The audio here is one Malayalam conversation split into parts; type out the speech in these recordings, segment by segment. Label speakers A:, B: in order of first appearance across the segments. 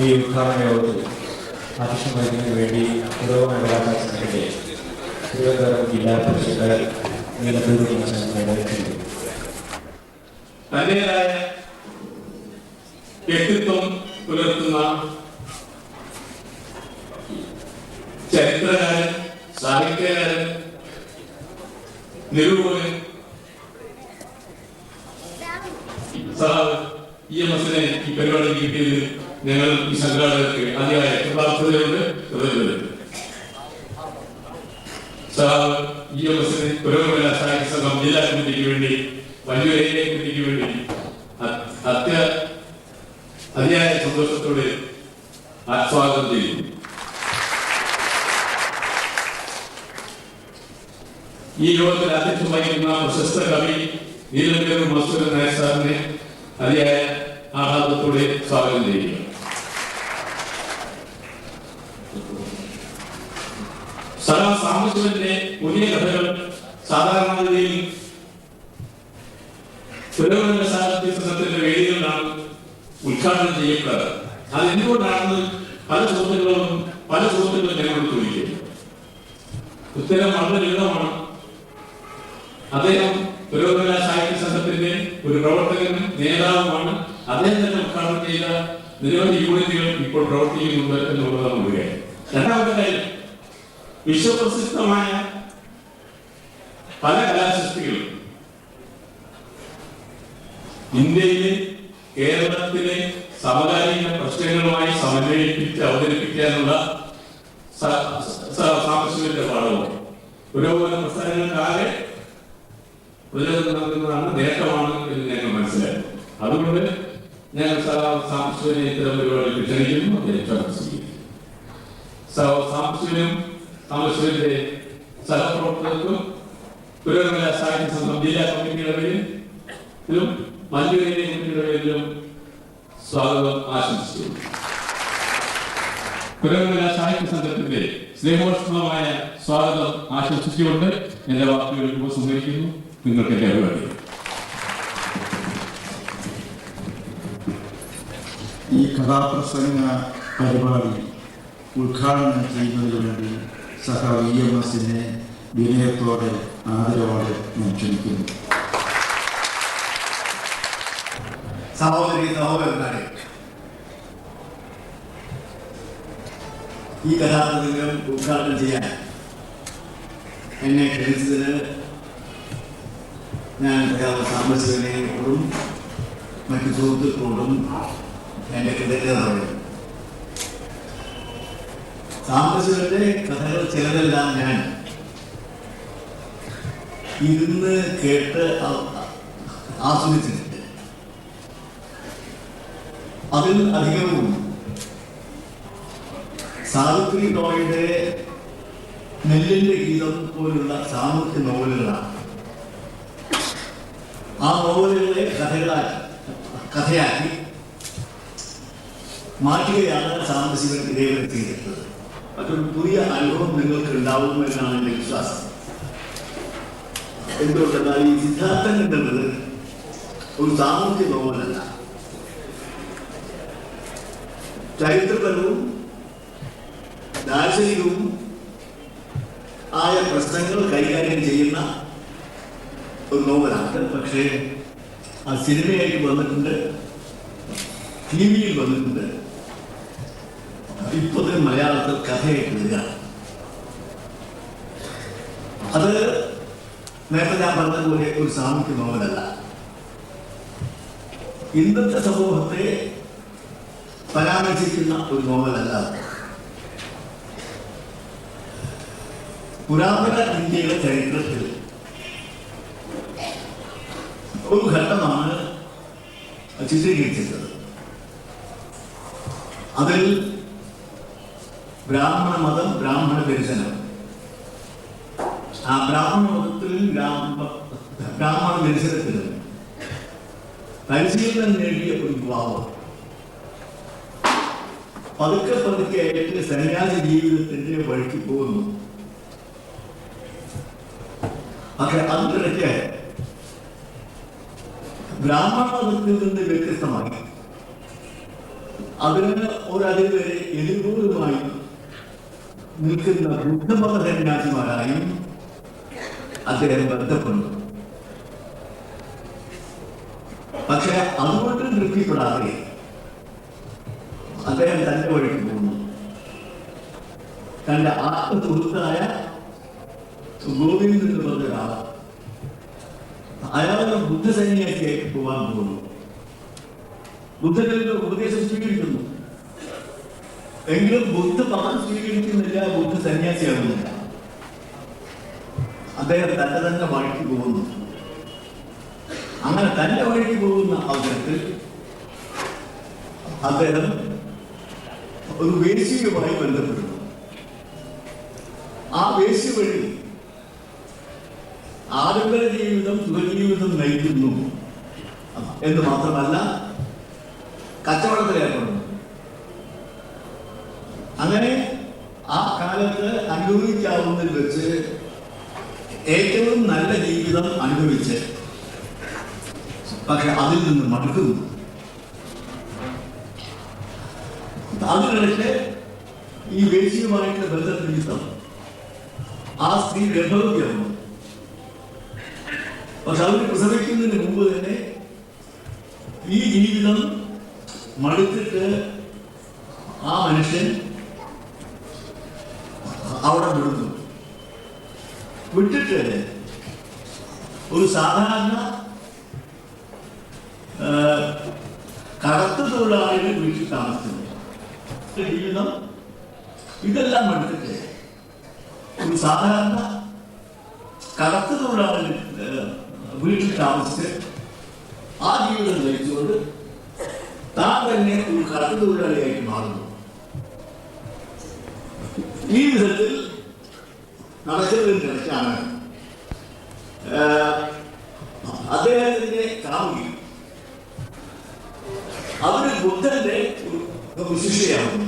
A: ഈ ഉദ്ഘാടന യോഗത്തിൽ അധ്യക്ഷം വഹിക്കുന്നതിന് വേണ്ടി പുരോഗമന കലാകാര സംഘത്തിന്റെ തിരുവനന്തപുരം ജില്ലാ പരിഷത്ത്
B: തന്റേതായ വ്യക്തിത്വം പുലർത്തുന്ന ചരിത്രകാരൻ, സാഹിത്യകാരൻ, നിരൂപകൻ EMSനെ ഈ പരിപാടി കിട്ടിയതിൽ ഞങ്ങൾ ഈ സംഘാടകർക്ക് അതിയായ കൃതാർത്ഥതയോട് ഹൃദയപ്പെടുത്തുന്നു. EMSന് പുരോഗമന സാഹിത്യ സംഘം ജില്ലാ കമ്മിറ്റിക്ക് വേണ്ടി, വലിയ ഏരിയ കമ്മിറ്റിക്ക് വേണ്ടി അതിയായ സന്തോഷത്തോടെ സ്വാഗതം ചെയ്യുന്നു. ഈ യോഗത്തിൽ അധ്യക്ഷം വഹിക്കുന്ന പ്രശസ്ത കവി നീലങ്കേർ മസൂദ് നായർ സാറിനെ അതിയായ ആഹ്ലാദത്തോടെ സ്വാഗതം ചെയ്യുക. സാംബശിവന്റെ പുതിയ കഥകൾ സാധാരണഗതിയിൽ പുരോഗമന സാഹിത്യ സംഘത്തിന്റെ വേദികളിലാണ് ഉദ്ഘാടനം ചെയ്യപ്പെട്ടത്. അതെന്തുകൊണ്ടാണെന്ന് പല സുഹൃത്തുക്കളും ഞങ്ങളോട് ചോദിക്കുന്നു. ഉത്തരം വളരെ ലളിതമാണ്. അദ്ദേഹം പുരോഗമന സാഹിത്യ സംഘത്തിന്റെ ഒരു പ്രവർത്തകനും നേതാവുമാണ്. അദ്ദേഹം തന്നെ ഉദ്ഘാടനം ചെയ്ത നിരവധി യൂണിറ്റുകൾ ഇപ്പോൾ പ്രവർത്തിക്കുന്നുണ്ട് എന്നുള്ളതാണ് ഒരു കാര്യം. രണ്ടാമത്തെ കാര്യം, വിശ്വപ്രസിദ്ധമായ പല കലാസൃഷ്ടികളും ഇന്ത്യയിലെ കേരളത്തിലെ സമകാലീന പ്രശ്നങ്ങളുമായി സമന്വയിപ്പിച്ച് അവതരിപ്പിക്കാനുള്ള സാംബശിവന്റെ പാഠവും പുരോഗമന പ്രസ്ഥാനങ്ങൾക്കാകെ പ്രചോദനം നൽകുന്നതാണ്, നേട്ടമാണ് എന്ന് ഞങ്ങൾ മനസ്സിലാക്കുന്നു. അതുകൊണ്ട് ഞങ്ങൾ സാംബശിവനെ ഇത്തരം പരിപാടികൾ ക്ഷണിക്കുന്നു. സാംബശിവന്റെ സഹപ്രവർത്തകർക്കും പുരോഗമന സാഹിത്യ സംഘം ജില്ലാ കമ്മിറ്റിയുടെ പേരിലും മല്ലൂരിലെ കമ്മിറ്റിയുടെ പേരിലും സ്വാഗതം ആശംസിക്കുന്നു. പുരോഗമന സാഹിത്യ സംഘത്തിന്റെ സ്നേഹോഷ്മമായ സ്വാഗതം ആശംസിച്ചുകൊണ്ട് എന്റെ വാക്കുകൾ ഉപസംഹരിക്കുന്നു. നിങ്ങൾക്ക് എന്റെ പരിപാടി.
C: ഈ കഥാപ്രസംഗ പരിപാടി ഉദ്ഘാടനം ചെയ്യുന്നതിന് വേണ്ടി EMSനെ വിനയത്തോടെ ആദരവോടെ ഞാൻ ക്ഷണിക്കുന്നു.
D: സഹോദരന്മാരെ, ഈ കഥാപ്രസംഗം ഉദ്ഘാടനം ചെയ്യാൻ എന്നെ ക്ഷണിച്ചതിന് ഞാൻ സാംബശിവനോടും മറ്റു സുഹൃത്തുക്കളോടും എൻ്റെ കൃതജ്ഞത പറയുന്നു. സാംബശിവന്റെ കഥകൾ ചിലതെല്ലാം ഞാൻ ഇരുന്ന് കേട്ട് ആസ്വദിച്ചിട്ടുണ്ട്. അതിൽ അധികവും സാവിത്രി റോയുടെ നെല്ലിന്റെ ഗീതം പോലുള്ള സാമൂഹ്യ നോവലുകളാണ്. ആ നോവലുകളെ കഥയാക്കി മാറ്റുകയാണ് സാംബശിവൻ ഇതേവരെ ചെയ്തിട്ടുള്ളത്. അതൊരു പുതിയ അനുഭവം നിങ്ങൾക്ക് ഉണ്ടാവുമെന്നാണ് എൻ്റെ വിശ്വാസം. എന്തുകൊണ്ടെന്നാൽ ഈ സിദ്ധാർത്ഥൻ എന്നുള്ളത് ഒരു സാമൂഹ്യ നോവലല്ല, ചരിത്രപരവും ദാർശനികവും ആയ പ്രശ്നങ്ങൾ കൈകാര്യം ചെയ്യുന്ന ഒരു നോവലാണ്. പക്ഷേ ആ സിനിമയായിട്ട് വന്നിട്ടുണ്ട്, TV-യിൽ വന്നിട്ടുണ്ട്, ഇപ്പോഴത്തെ മലയാളത്തിൽ കഥയായിട്ട് വരികയാണ്. അത് നേരത്തെ ഞാൻ പറഞ്ഞതുപോലെ ഒരു സാമൂഹ്യ നോവലല്ല. ഇന്നത്തെ സമൂഹത്തെ പരാമർശിക്കുന്ന ഒരു നോവലല്ല. പുരാതന ഇന്ത്യയുടെ ചരിത്രത്തിൽ ഒരു ഘട്ടമാണ് ചിത്രീകരിച്ചത്. അതിൽ ബ്രാഹ്മണ മതം, ബ്രാഹ്മണ ദർശനം, ആ ബ്രാഹ്മണ മതത്തിൽ ബ്രാഹ്മണ ദർശനത്തിൽ പരിശീലനം നേടിയ ഒരു യുവാവ് പതുക്കെ പതുക്കെ ആയിട്ട് സന്യാസി ജീവിതത്തിന്റെ വഴിക്ക് പോകുന്നു. പക്ഷെ അതിനിടയ്ക്ക് ബ്രാഹ്മണ മതത്തിൽ നിന്ന് വ്യത്യസ്തമായി അതിന് ഒരതിവരെ എതിർപ്പുമായി നിൽക്കുന്ന ബുദ്ധമത സന്യാസിമാരായും അദ്ദേഹം ബന്ധപ്പെട്ടു. പക്ഷെ അതുകൊണ്ട് തൃപ്തിപ്പെടാതെ അദ്ദേഹം തന്റെ വഴിക്ക് പോകുന്നു. തന്റെ ആത്മസുഹൃത്തായ ഗോവിന്ദ് എന്ന് പറഞ്ഞ ഒരാൾ അയാൾ ബുദ്ധ സന്യാസിയായിട്ട് പോകാൻ പോകുന്നു. ബുദ്ധന്റെ ഉപദേശം സ്വീകരിക്കുന്നു. എങ്കിലും ബുദ്ധ മതം സ്വീകരിക്കുന്നില്ല, ബുദ്ധ സന്യാസിയാകുന്നില്ല. അദ്ദേഹം തന്റെ തന്നെ വഴിക്ക് പോകുന്നു. അങ്ങനെ തന്റെ വഴിക്ക് പോകുന്ന അവസരത്തിൽ അദ്ദേഹം ഒരു വേശ്യയുമായി ബന്ധപ്പെടുന്നു. ആ വേശ്യ വഴി ആഡംബര ജീവിതം സുഖജീവിതം നയിക്കുന്നു എന്ന് മാത്രമല്ല കച്ചവടത്തിലേർപ്പെടുന്നു. അങ്ങനെ ആ കാലത്ത് അനുഭവിക്കാവുന്നതിൽ വെച്ച് ഏറ്റവും നല്ല ജീവിതം അനുഭവിച്ച് പക്ഷെ അതിൽ നിന്ന് മടുക്കുന്നു. അതിനിടയ്ക്ക് ഈ വേശ്യയുമായിട്ടുള്ള ബന്ധനിമിത്തം ആ സ്ത്രീ ഗർഭവതിയാവുന്നു. പക്ഷെ അതിന് പ്രസവിക്കുന്നതിന് മുമ്പ് തന്നെ ഈ ജീവിതം മടുത്തിട്ട് ആ മനുഷ്യൻ അവിടെ വിടുന്നു. വിട്ടിട്ട് ഒരു സാധാരണ കടത്തു തൊഴിലാളികൾ വീട്ടിൽ താമസിക്കുന്നു. ജീവിതം ഇതെല്ലാം എടുത്തിട്ട് ഒരു സാധാരണ കടത്തു തൊഴിലാളികൾ വീട്ടിൽ താമസിച്ച് ആ ജീവിതം നയിച്ചുകൊണ്ട് താൻ തന്നെ ഒരു കടത്തു തൊഴിലാളിയായിട്ട് മാറുന്നു. ഈ വിധത്തിൽ നടക്കുന്നതിനിടയ്ക്കാണ് അദ്ദേഹത്തിന്റെ കാമുകി അവര് ബുദ്ധന്റെ ഒരു ശിഷ്യയാവുന്നു.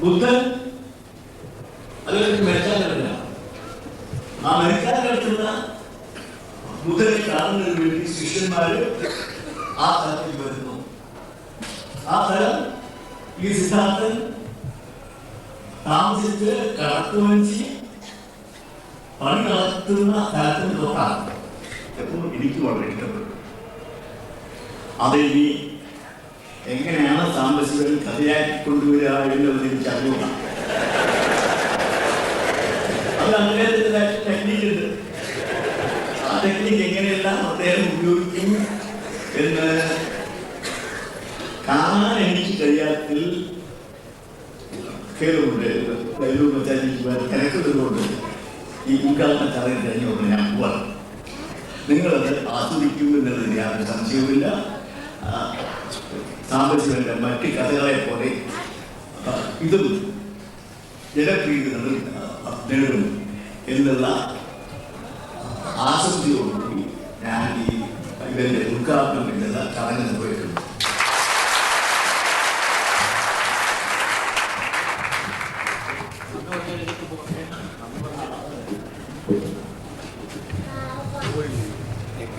D: ബുദ്ധൻ അദ്ദേഹത്തിന് മരിച്ചാലല്ല, ആ മരിക്കാൻ കിടക്കുന്ന ബുദ്ധനെ കാണുന്നതിന് വേണ്ടി ശിഷ്യന്മാര് ആ സ്ഥലത്തിൽ വരുന്നു. ആ സ്ഥലം ഈ സിദ്ധാർത്ഥൻ താമസിച്ച് കടത്തുവഞ്ചി പണി നടത്തുന്ന സ്ഥലത്തിന് തൊട്ടാണ്. എപ്പോഴും എനിക്ക് വളരെ ഇഷ്ടപ്പെട്ടു. അതിനി എങ്ങനെയാണ് സാമ്പശിവൻ കഥയാക്കി കൊണ്ടുവരിക എന്നുള്ളത് എനിക്ക് അറിയുക. അത് അദ്ദേഹത്തിൻ്റെ ടെക്നിക്ക് ഉണ്ട്. ആ ടെക്നിക്ക് എങ്ങനെയെല്ലാം അദ്ദേഹം ഉപയോഗിക്കും എന്ന് കാണാൻ എനിക്ക് കഴിയാത്തിൽ കേൾക്കുന്നുണ്ട്. കിടക്കുന്നതുകൊണ്ട് ഈ ഉദ്ഘാടന ചടങ്ങ് കഴിഞ്ഞുകൊണ്ട് ഞാൻ പോവാണ്. നിങ്ങളത് ആസ്വദിക്കും എന്നുള്ളതിന് യാതൊരു സംശയവുമില്ല. സാമ്പശിവന്റെ മറ്റ് കഥകളെ പോലെ ഇതും ജനപ്രീതി നേടും എന്നുള്ള ആസക്തിയോടുകൂടി ഞാൻ ഈ ഇവന്റെ ഉദ്ഘാടനം എന്നുള്ള ചടങ്ങിന് പോയിട്ടുണ്ട്.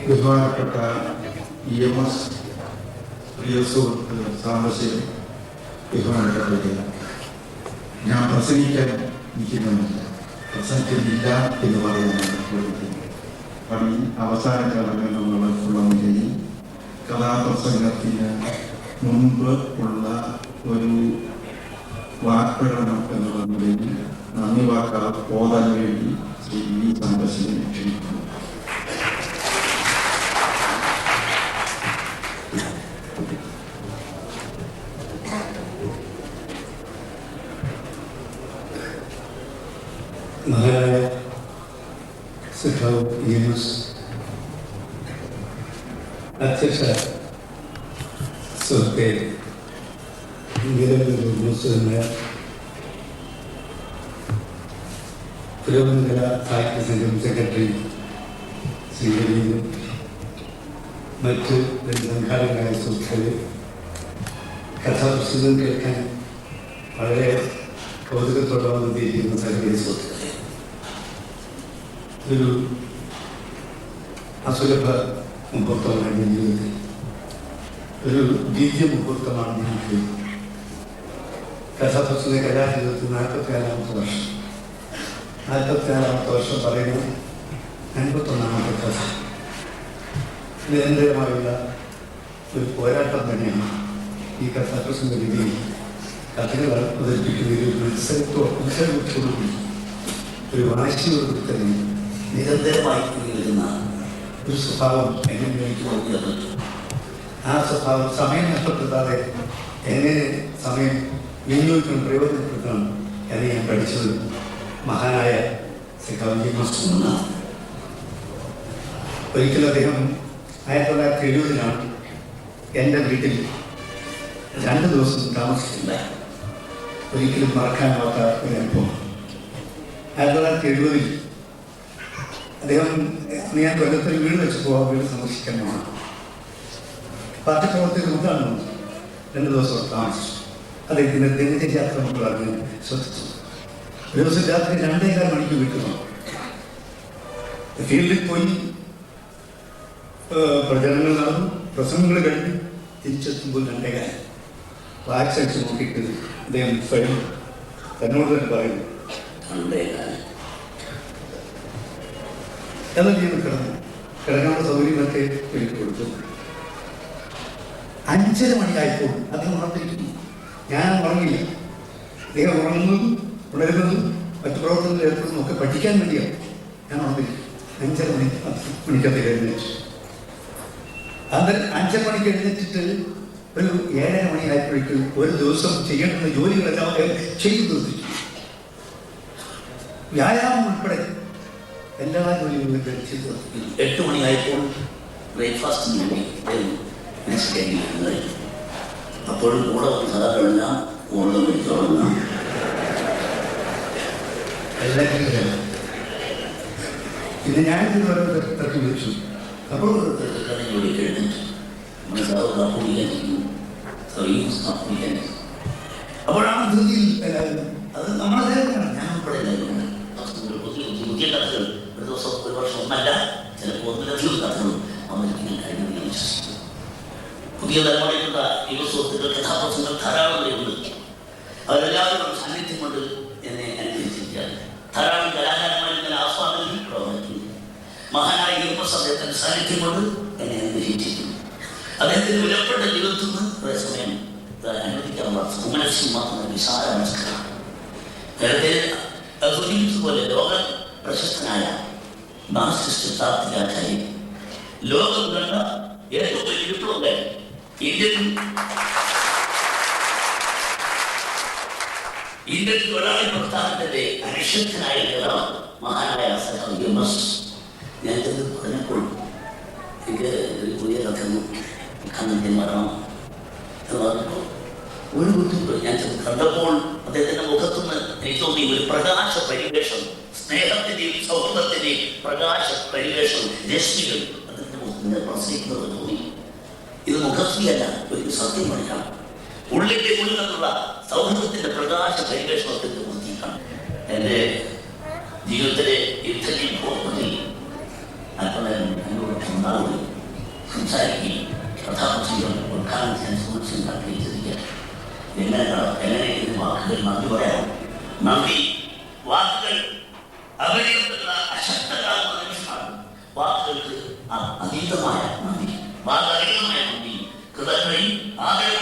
C: ബഹുമാനപ്പെട്ട EMS പ്രിയ സുഹൃത്ത് സാമ്പശിവൻ, ബഹുമാനപ്പെട്ട ഞാൻ പ്രസംഗിക്കാൻ നിൽക്കുന്നില്ല, പ്രസംഗിക്കുന്നില്ല എന്ന് പറയാനാണ് ചോദിക്കുന്നത്. പണി അവസാന ചടങ്ങുകളുള്ള നിലയിൽ കഥാപ്രസംഗത്തിന് മുൻപ് ഉള്ള ഒരു വാക്പ്രകടനം എന്നുള്ള നിലയിൽ നന്ദി വാക്കാൽ ഓതാൻ വേണ്ടി ശ്രീ സാമ്പശിവനെ ക്ഷണിക്കുന്നു.
E: മഹാനായ സഖാവ് EMS അധ്യക്ഷ സുഹൃത്തെ, നിലവിൽ പുരോഗമന സാഹിത്യ സംഘം സെക്രട്ടറി ശ്രീ രവീന്ദ്രൻ, മറ്റ് സംഘാടകരായ സുഹൃത്തുക്കളെ, കഥാപ്രസംഗം കേൾക്കാൻ വളരെ കൗതുകത്തോടെ വന്നെത്തിയിരിക്കുന്ന സർവീസ് സുഹൃത്തുക്കളെ, ഒരു അസുലഭ മുഹൂർത്തമാണ് എൻ്റെ ജീവിതത്തിൽ. ഒരു ദിവ്യ മുഹൂർത്തമാണ് ഞങ്ങൾക്ക് കഥാപ്രസ്തുത കലാജീവിതത്തിൽ 44-ാമത്തെ വർഷം. 44-ാമത്തെ വർഷം പറയുന്നത് 51-ാമത്തെ കഥ. നിരന്തരമായുള്ള ഒരു പോരാട്ടം തന്നെയാണ് ഈ കഥാപ്രസംഗ രീതിയിൽ കഥകൾ അവതരിപ്പിക്കുന്നതിൽ ഒരു ഉത്സവത്തോടുകൂടി ഒരു വാശിയോടുകൂടി തന്നെ നിരന്തരമായി വരുന്ന ഒരു സ്വഭാവം എങ്ങനെ എനിക്ക് തോന്നിയത്. ആ സ്വഭാവം സമയം നഷ്ടപ്പെടുത്താതെ എങ്ങനെ സമയം വിനിയോഗിക്കണം, പ്രയോജനപ്പെടുത്തണം എന്ന് ഞാൻ പഠിച്ചത് മഹാനായ സഖാവ്. ഒരിക്കലും അദ്ദേഹം 1970-ലാണ് എൻ്റെ വീട്ടിൽ 2 ദിവസം താമസിച്ചില്ല. ഒരിക്കലും മറക്കാനാവാത്ത ഒരു അനുഭവം. 1970-ൽ അദ്ദേഹം ഞാൻ കൊല്ലത്തിൽ വീട് വെച്ചപ്പോൾ ആ വീട് സന്ദർശിക്കാൻ പോകണം. പാർട്ടി പ്രവർത്തകർ മുഖാണ് 2 ദിവസം താമസിച്ചു. അദ്ദേഹത്തിൻ്റെ ദിനചര്യാക്രമങ്ങളാണ് ഞാൻ ശ്രദ്ധിച്ചു. ഒരു ദിവസം രാത്രി 2:15 മണിക്ക് വീട്ടിൽ വന്നു. ഫീൽഡിൽ പോയി പ്രചരണങ്ങൾ നടന്നു, പ്രസംഗങ്ങൾ കഴിഞ്ഞ് തിരിച്ചെത്തുമ്പോൾ 2:15. വാക്സ് അടിച്ച് നോക്കിയിട്ട് അദ്ദേഹം സ്വയം തന്നോട് തന്നെ പറയുന്നു 2:15. എന്നാൽ ഞാൻ കിടക്കാനുള്ള സൗകര്യമൊക്കെ ഒരുക്കി കൊടുത്തു. 5:30 മണിയായപ്പോൾ അദ്ദേഹം ഉണർന്നിരിക്കുന്നു. ഞാൻ ഉറങ്ങില്ല. അദ്ദേഹം ഉറങ്ങുന്നതും ഉണരുന്നതും മറ്റു പ്രവർത്തനത്തിൽ ഏർപ്പെടുന്നതും ഒക്കെ പഠിക്കാൻ വേണ്ടിയാണ്. ഞാൻ ഉണർന്നില്ല. 5:30 മണിക്ക് അദ്ദേഹം എഴുന്നേറ്റു. അത് 5:30 മണിക്ക് എഴുന്നേറ്റിട്ട് ഒരു 7:30 മണിയായപ്പോഴേക്ക് ഒരു ദിവസം ചെയ്യേണ്ടുന്ന ജോലികളെല്ലാം അദ്ദേഹം ചെയ്തു തീർത്തിട്ടു. വ്യായാമം ഉൾപ്പെടെ എല്ലാ ജോലികളും ചെയ്തു.
F: 8 മണിയായപ്പോൾ ബ്രേക്ക്ഫാസ്റ്റിന് വേണ്ടി മേശയ്ക്ക് അപ്പോഴും കൂടെ സദാക്കളെല്ലാം കൂടുതൽ തുടങ്ങാം.
E: പിന്നെ ഞാനിത് ഓരോ തട്ടി വിളിച്ചു.
F: അപ്പോൾ ജോലി എഴുന്നിട്ട്
E: അപ്പോഴാണ് ധൃതിയിൽ അത് നമ്മളെ
F: ഞാൻ ഉൾപ്പെടെ പുതിയ കഥകൾ ഒരു ദിവസം ഒരു വർഷം ഒന്നല്ല, ചിലപ്പോൾ ഒന്നിലധികം കഥകളും അവതരിപ്പിക്കാൻ കഴിയുമെന്ന് വിശ്വസിക്കുന്നു. പുതിയ തലമുറയിലുള്ള യുവസുഹൃത്തുക്കൾ കഥാപ്രസംഗങ്ങൾ ധാരാളം ഉണ്ട്. അവരെല്ലാവരും സാന്നിധ്യം കൊണ്ട് എന്നെ അനുഗ്രഹിച്ചിരിക്കുകയാണ്. ധാരാളം കലാകാരന്മാരിൽ ഞാൻ ആസ്വാദനം പ്രവർത്തിക്കുന്നു. മഹാനായ അദ്ദേഹത്തിന്റെ സാന്നിധ്യം കൊണ്ട് എന്നെ അനുഗ്രഹിച്ചിരിക്കുന്നു. അദ്ദേഹത്തിന് വിലപ്പെട്ട ജീവിതത്തിൽ നിന്ന് കുറേ സമയം അനുവദിക്കാനുള്ള സുമനസ്യം മാത്രം വിശാല മനസ്സിലാണ്. നേരത്തെ സൂചിപ്പിച്ചതുപോലെ ലോക പ്രശസ്തനായ മാർക്സിസ്റ്റ് താത്വികാചാര്യൻ, ലോകം കണ്ട ഏറ്റവും വലിയ വിപ്ലവകാരൻ, ഇന്ത്യൻ തൊഴിലാളി പ്രസ്ഥാനത്തിന്റെ അനിശ്ചിതനായ നേതാവ് മഹാനായ സഖാവ് എം.എസ്. ഞാൻ ചെന്ന് പറഞ്ഞപ്പോൾ എനിക്ക് ഒരു പുതിയ കഥന്നു കണ്ണന്റെ മരണം എന്ന് പറഞ്ഞപ്പോൾ ഒരു ബുദ്ധിമുട്ട്. ഞാൻ ചെന്ന് കണ്ടപ്പോൾ അദ്ദേഹത്തിന്റെ മുഖത്തുനിന്ന് എനിക്ക് തോന്നി ഒരു പ്രകാശ പരിവേഷം, സ്നേഹത്തിന്റെയും സൗഹൃദത്തിന്റെയും പ്രകാശ പരിവേഷം, രശ്മികൾ അദ്ദേഹത്തിന്റെ മുഖത്തിന് പ്രസരിക്കുന്നത് തോന്നി. ഇത് മുഖസ്തുതിയല്ല, ഒരു സത്യം പഠിക്കണം. ഉള്ളിന്റെ ഉള്ളിൽ നിന്നുള്ള സൗഹൃദത്തിന്റെ പ്രകാശ പരിവേഷണത്തിന്റെ ബുദ്ധിക്കാണ്. എൻ്റെ ജീവിതത്തിലെ ഇത്തരം ഭോഗത്തിൽ അല്പനേരം എന്നോട് ഉണ്ടാവുകയും സംസാരിക്കുകയും കഥാപ്രസംഗം ഉദ്ഘാടനം ചെയ്യാൻ സുഹൃത്തുക്കൾ ആഗ്രഹിച്ചിരിക്കുക. എങ്ങനെ ഇതിന് വാക്കുകൾ നന്ദി പറയാം. നന്ദി വാക്കുകൾ അവരെയുള്ള അശക്തരാകുന്ന നിമിഷമാണ്. വാക്കുകൾക്ക് അതീതമായ നന്ദി, വാക്കതീതമായ നന്ദി, കൃതജ്ഞതയും ആദരവും